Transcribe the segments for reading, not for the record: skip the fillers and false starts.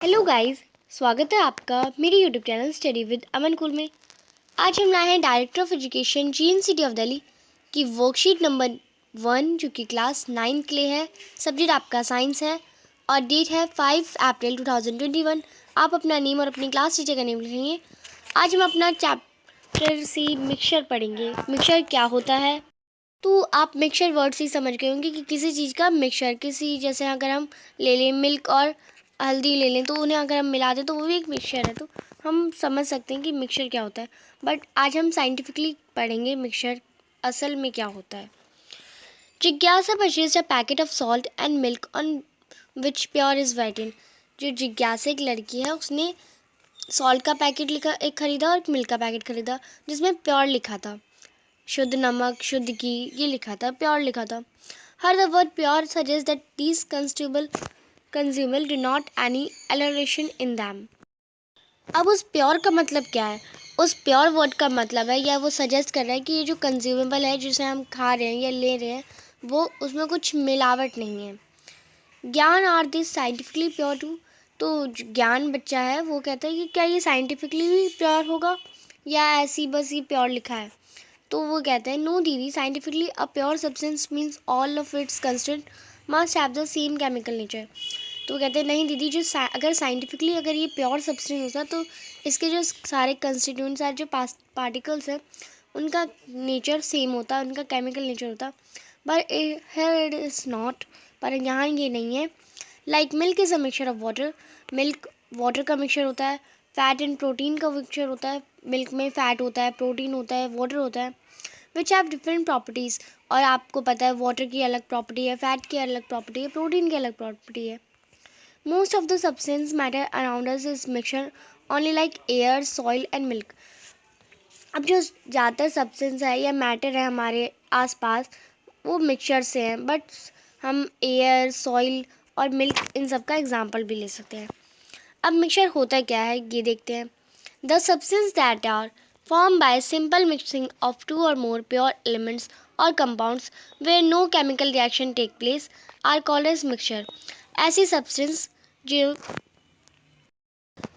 Hello guys, स्वागत है आपका मेरे यूट्यूब चैनल स्टडी विद अमन कुल में। आज हम लाए हैं director of education GNCT of Delhi की वर्कशीट नंबर 1 जो कि क्लास 9 के लिए है। सब्जेक्ट आपका साइंस है और डेट है 5 अप्रैल 2021। आप अपना नेम और अपनी क्लास टीचर का नेम लिखेंगे। आज हम अपना चैप्टर सी मिक्सचर पढ़ेंगे। मिक्सचर क्या होता है? तो आप मिक्सचर वर्ड से ही समझ गए होंगे कि किसी चीज़ का मिक्सचर, किसी जैसे अगर हम ले लें मिल्क और हल्दी ले लें तो उन्हें अगर हम मिला दें तो वो भी एक मिक्सचर है। तो हम समझ सकते हैं कि मिक्सचर क्या होता है। बट आज हम साइंटिफिकली पढ़ेंगे मिक्सचर असल में क्या होता है। जिज्ञासा purchase a packet of salt and milk on which pure is written. जो जिज्ञासा एक लड़की है, उसने सॉल्ट का पैकेट लिखा एक ख़रीदा और मिल्क का पैकेट ख़रीदा जिसमें प्योर लिखा था, शुद्ध नमक, शुद्ध घी, ये लिखा था, प्योर लिखा था। Here the word pure suggest that these consumer do not any alteration in them. अब उस प्योर का मतलब क्या है? उस प्योर वर्ड का मतलब है, या वो सजेस्ट कर रहा है कि ये जो कंज्यूमेबल है, जिसे हम खा रहे हैं या ले रहे हैं, वो उसमें कुछ मिलावट नहीं है। ज्ञान are this scientifically pure too. तो ज्ञान बच्चा है, वो कहता है कि क्या ये साइंटिफिकली भी प्योर होगा या ऐसी बस ये प्योर लिखा है। तो वो कहते हैं नो दीदी, scientifically a pure substance means all of its constituent must have the same chemical nature. तो वो कहते हैं नहीं दीदी, जो अगर साइंटिफिकली अगर ये प्योर सब्सटेंस होता तो इसके जो सारे कंस्टिट्यूंट्स हैं, जो पार्टिकल्स हैं, उनका नेचर सेम होता, उनका केमिकल नेचर होता। But here it is not. पर यहाँ ये नहीं है। Like milk is a mixture of water. Milk water का मिक्सचर होता है। फैट एंड प्रोटीन का मिक्सचर होता है। मिल्क में फ़ैट होता है, प्रोटीन होता है, वाटर होता है, विच हैव डिफरेंट प्रॉपर्टीज़। और आपको पता है वाटर की अलग प्रॉपर्टी है, फैट की अलग प्रॉपर्टी है, प्रोटीन की अलग प्रॉपर्टी है। Most of the substance matter around us is mixture only like air, soil and milk. अब जो ज़्यादातर सब्सटेंस है या मैटर है हमारे आसपास, वो मिक्सचर से हैं। बट हम एयर, सॉइल और मिल्क इन सब का एग्जाम्पल भी ले सकते हैं। अब मिक्सचर होता क्या है ये देखते हैं। The substance that are formed by simple mixing of two or more pure elements or compounds where no chemical reaction take place are called as mixture। ऐसी सब्सटेंस जो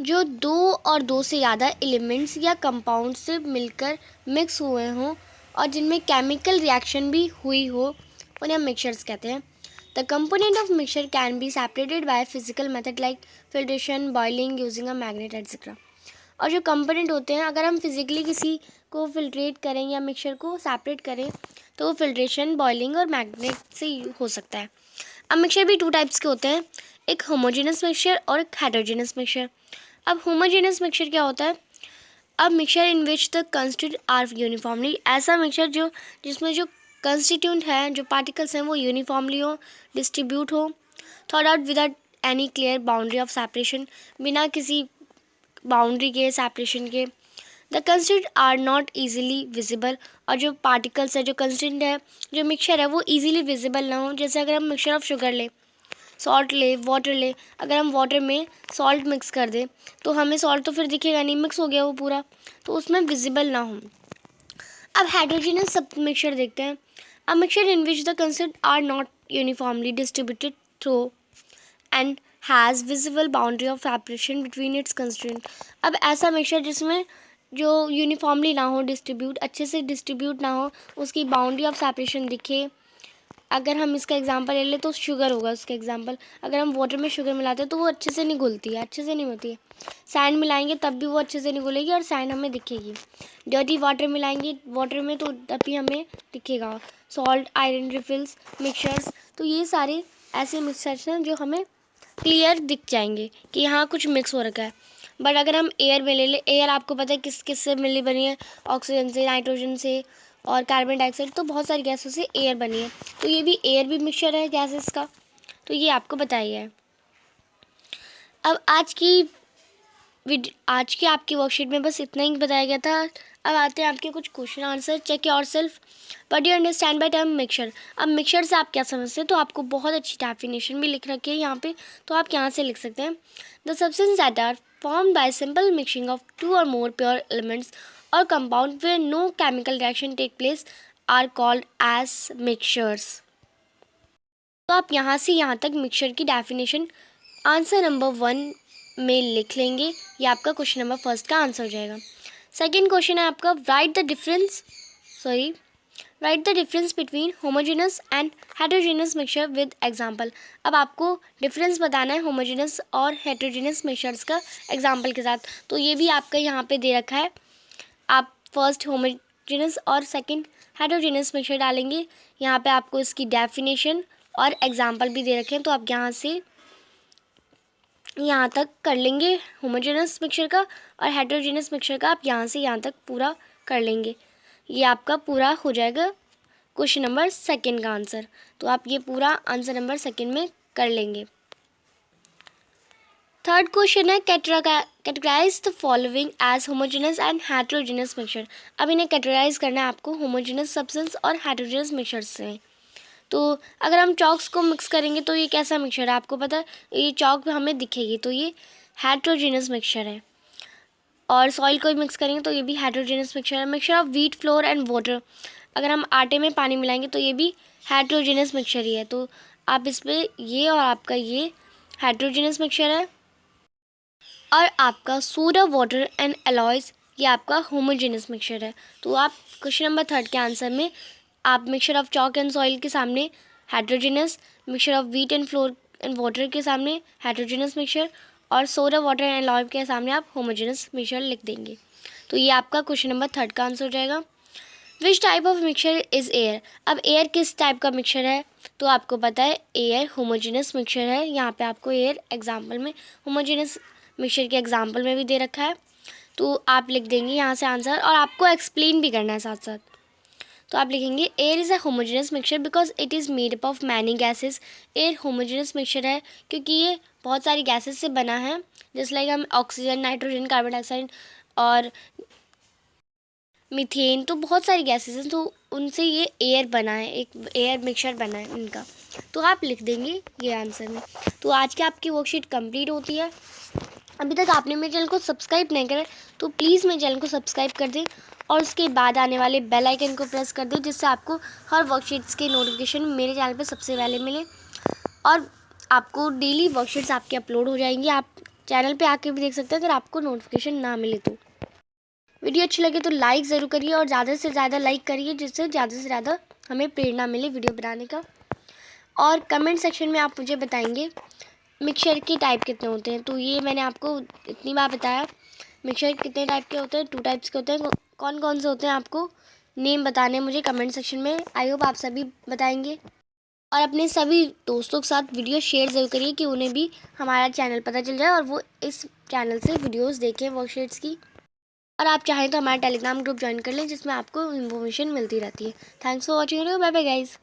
जो दो और दो से ज़्यादा एलिमेंट्स या कंपाउंड से मिलकर मिक्स हुए हों और जिनमें केमिकल रिएक्शन भी हुई हो, उन्हें हम मिक्सचर्स कहते हैं। The component of mixture can be separated by physical method like filtration, boiling, using a magnet etcetera. और जो कंपोनेंट होते हैं, अगर हम फिजिकली किसी को फिल्ट्रेट करें या मिक्सचर को सेपरेट करें तो वो फिल्ट्रेशन, बॉइलिंग और मैग्नेट से हो सकता है। अब मिक्सचर भी टू टाइप्स के होते हैं, एक होमोजेनस मिक्सचर और एक हेटेरोजेनस मिक्सचर। अब होमोजेनस मिक्सचर क्या होता है? अब mixture in which the constituent are uniformly. ऐसा मिक्सचर जिसमें जो कंस्टिट्यूंट है, जो पार्टिकल्स हैं, वो यूनिफॉर्मली हो, डिस्ट्रीब्यूट हो, थॉट आउट without any clear boundary of separation. बिना किसी बाउंड्री के, सेपरेशन के। The constituent are not easily visible. और जो पार्टिकल्स है, जो कंस्टिट्यूंट है, जो मिक्सचर है, वो ईजिली विजिबल ना हो। जैसे अगर हम मिक्सचर ऑफ शुगर ले, सॉल्ट ले, वाटर ले, अगर हम वाटर में सॉल्ट मिक्स कर दें तो हमें सॉल्ट तो फिर दिखेगा नहीं, मिक्स हो गया वो पूरा, तो उसमें विजिबल ना हो। अब हेटेरोजेनस सब मिक्सचर देखते हैं। A mixture in which the constituent are not uniformly distributed through and has visible boundary of separation between its constituent. अब ऐसा मिक्सचर जिसमें जो यूनिफॉर्मली ना हो, डिस्ट्रीब्यूट अच्छे से डिस्ट्रीब्यूट ना हो, उसकी बाउंड्री ऑफ सेपरेशन दिखे। अगर हम इसका एग्जांपल ले लें तो शुगर होगा उसका एग्जांपल। अगर हम वाटर में शुगर मिलाते हैं तो वो अच्छे से नहीं घुलती है, अच्छे से नहीं होती है। सैंड मिलाएंगे तब भी वो अच्छे से नहीं घुलेगी और सैंड हमें दिखेगी। डर्टी वाटर मिलाएंगे वाटर में तो तब भी हमें दिखेगा। सॉल्ट, आयरन रिफिल्स, मिक्सचर्स, तो ये सारे ऐसे मिक्सचर्स हैं जो हमें क्लियर दिख जाएंगे कि यहाँ कुछ मिक्स हो रखा है। बट अगर हम एयर में ले लें, एयर आपको पता है किस किस से मिली बनी है, ऑक्सीजन से, नाइट्रोजन से और कार्बन डाइऑक्साइड, तो बहुत सारी गैसों से एयर बनी है। तो ये भी एयर भी मिक्सचर है गैसेस का, तो ये आपको बताइए है। अब आज की आपकी वर्कशीट में बस इतना ही बताया गया था। अब आते हैं आपके कुछ question answer. Check yourself, what do you understand by term mixture. अब मिक्सचर से आप क्या समझते हैं, तो आपको बहुत अच्छी डेफिनेशन भी लिख रखी है यहाँ पे, तो आप यहाँ से लिख सकते हैं। The substance that are formed by simple mixing of two or more pure elements or compound where no chemical reaction take place are called as mixtures। तो आप यहाँ से यहाँ तक मिक्सचर की डेफिनेशन आंसर नंबर 1 में लिख लेंगे। ये आपका क्वेश्चन नंबर फर्स्ट का आंसर हो जाएगा। सेकंड क्वेश्चन है आपका right the difference between homogeneous and heterogeneous mixture with example. अब आपको डिफरेंस बताना है होमोजेनस और हेटेरोजेनस मिक्सचर्स का एग्जांपल के साथ। तो ये भी आपका यहाँ पे दे रखा है। आप फर्स्ट होमोजेनस और सेकंड हेटेरोजेनस मिक्सचर डालेंगे। यहाँ पे आपको इसकी डेफिनेशन और एग्जांपल भी दे रखे हैं, तो आप यहाँ से यहाँ तक कर लेंगे होमोजेनस मिक्सचर का, और हेटेरोजेनस मिक्सचर का आप यहाँ से यहाँ तक पूरा कर लेंगे। ये आपका पूरा हो जाएगा क्वेश्चन नंबर सेकंड का आंसर। तो आप ये पूरा आंसर नंबर सेकंड में कर लेंगे। थर्ड क्वेश्चन है categorise the following as homogeneous and heterogeneous mixture. अब इन्हें कैटेगराइज करना है आपको होमोजेनस सब्सटेंस और हेटेरोजेनस मिक्सचर से। तो अगर हम चॉक्स को मिक्स करेंगे तो ये कैसा मिक्सचर है आपको पता है, ये चॉक हमें दिखेगी तो ये हेटेरोजेनस मिक्सचर है। और सॉइल को मिक्स करेंगे तो ये भी हेटेरोजेनस मिक्सचर है। Mixture of wheat flour and water, अगर हम आटे में पानी मिलाएंगे तो ये भी हेटेरोजेनस मिक्सचर ही है। तो आप इस पर ये और आपका ये हेटेरोजेनस मिक्सचर है। और आपका सोडा वाटर एंड एलॉयज ये आपका होमोजेनस मिक्सचर है। तो आप क्वेश्चन नंबर थर्ड के आंसर में आप mixture of chalk and soil के सामने heterogeneous, mixture of wheat and floor and water के सामने हेटेरोजेनस मिक्सचर, और सोडा वाटर एंड एलॉय के सामने आप होमोजेनस मिक्सचर लिख देंगे। तो ये आपका क्वेश्चन नंबर थर्ड का आंसर हो जाएगा। Which type of mixture is air. अब एयर किस टाइप का मिक्सचर है, तो आपको पता है एयर होमोजेनस मिक्सचर है। यहाँ पे आपको एयर एग्जाम्पल में होमोजेनस मिक्सचर के एग्जाम्पल में भी दे रखा है। तो आप लिख देंगे यहाँ से आंसर, और आपको एक्सप्लेन भी करना है साथ साथ। तो आप लिखेंगे air is a homogeneous mixture because it is made up of many gases. Air homogeneous mixture है क्योंकि ये बहुत सारी गैसेस से बना है, जैसे लाइक हम ऑक्सीजन, नाइट्रोजन, कार्बन डाइऑक्साइड और मीथेन, तो बहुत सारी गैसेस हैं, तो उनसे ये एयर बना है, एक एयर मिक्सचर बना है इनका। तो आप लिख देंगे ये आंसर में। तो आज की आपकी वर्कशीट कंप्लीट होती है। अभी तक आपने मेरे चैनल को सब्सक्राइब नहीं करा तो प्लीज़ मेरे चैनल को सब्सक्राइब कर दें, और उसके बाद आने वाले बेल आइकन को प्रेस कर दें, जिससे आपको हर वर्कशीट्स के नोटिफिकेशन मेरे चैनल पे सबसे पहले मिले, और आपको डेली वर्कशीट्स आपके अपलोड हो जाएंगी। आप चैनल पे आके भी देख सकते हैं अगर आपको नोटिफिकेशन ना मिले तो। वीडियो अच्छी लगे तो लाइक ज़रूर करिए, और ज़्यादा से ज़्यादा लाइक करिए, जिससे ज़्यादा से ज़्यादा हमें प्रेरणा मिले वीडियो बनाने का। और कमेंट सेक्शन में आप मुझे बताएंगे मिक्सचर के टाइप कितने होते हैं। तो ये मैंने आपको इतनी बार बताया मिक्सचर कितने टाइप के होते हैं, 2 टाइप्स के होते हैं। कौन कौन से होते हैं आपको नेम बताने मुझे कमेंट सेक्शन में। आई होप आप सभी बताएंगे, और अपने सभी दोस्तों के साथ वीडियो शेयर ज़रूर करिए कि उन्हें भी हमारा चैनल पता चल जाए और वो इस चैनल से वीडियोस देखें वर्कशीट्स की। और आप चाहें तो हमारा टेलीग्राम ग्रुप ज्वाइन कर लें, जिसमें आपको इन्फॉर्मेशन मिलती रहती है। Thanks for watching video. Bye bye guys.